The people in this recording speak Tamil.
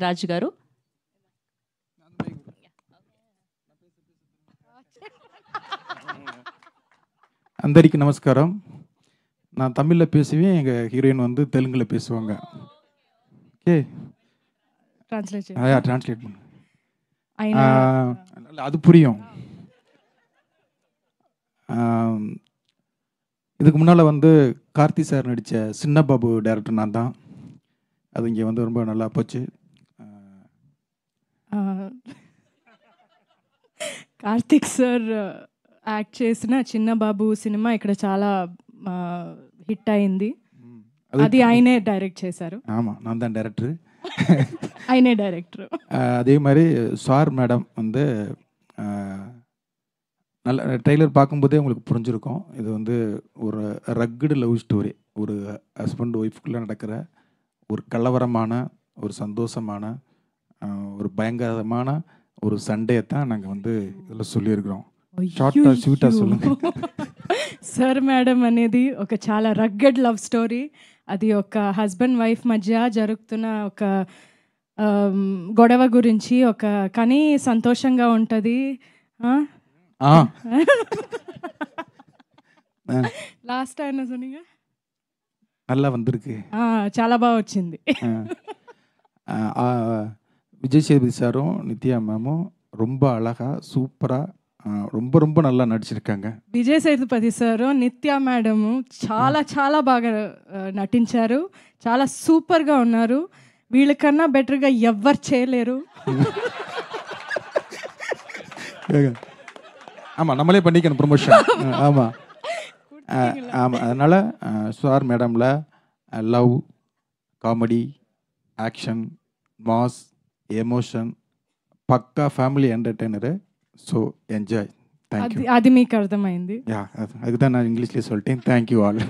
రాజు గారు. అందరికీ நமஸ்காரம். நான் தமிழ்ல பேசுவேன், எங்க ஹீரோயின் வந்து தெலுங்குல பேசுவாங்க. ஓகே. ట్రాన్స్లేట్ ட்ரான்ஸ்லேட் பண்ணு. అయినా அது புரியும். இதுக்கு முன்னால் வந்து கார்த்தி சார் நடித்த சின்ன பாபு டைரக்டர் நான் தான். அது இங்கே வந்து ரொம்ப நல்லா போச்சு. కార్తిక్ సార్ యాక్ట్ చేసిన చిన్న బాబు సినిమా ఇక్కడ చాలా హిట్ అయింది. అది ఆయనే డైరెక్ట్ చేశారు. ஆமாம், நான் தான் டைரக்டர். ఆయనే డైరెక్టర్. அதே மாதிரி சார் மேடம் வந்து நல்ல ட்ரெய்லர் பார்க்கும்போதே உங்களுக்கு புரிஞ்சிருக்கும். இது வந்து ஒரு ரக்குடு லவ் ஸ்டோரி. ஒரு ஹஸ்பண்ட் ஒய்ஃப்குள்ளே நடக்கிற ஒரு கலவரமான, ஒரு சந்தோஷமான, ஒரு பயங்கரமான ஒரு சண்டையை தான் நாங்கள் வந்து இதில் சொல்லியிருக்கிறோம். ஷார்ட்டாக ஸ்வீட்டாக சொல்லுங்கள். సార్ మేడం అనేది ఒక చాలా రగ్గడ్ లవ్ స్టోరీ. అది ఒక హస్బెండ్ వైఫ్ మధ్య జరుగుతున్న ఒక గొడవ గురించి, ఒక కానీ సంతోషంగా ఉంటుంది. లాస్ట్ ఆయన சொன்னீங்க நல்லா வந்திருக்கு. చాలా బాగా వచ్చింది. விஜய் சேதுபதி சாரும் நித்யா மேமும் ரொம்ப அழகாக சூப்பராக ரொம்ப ரொம்ப நல்லா நடிச்சிருக்காங்க. విజయ్ సేతుపతి సారు నిత్యా మేడము చాలా చాలా బాగా నటించారు. చాలా సూపర్గా ఉన్నారు. వీళ్ళకన్నా బెటర్గా ఎవ్వరు చేయలేరు. ஆமாம், நம்மளே பண்ணிக்கணும் ப்ரொமோஷன். ஆமாம் ஆமாம். அதனால் சார் மேடமில் love, comedy, action, mass, emotion, பக்கா family entertainer. So enjoy. Thank you. అది మీకు అర్థమైంది. அதுக்கு தான் நான் இங்கிலீஷ்லேயே சொல்லிட்டேன். Thank you all.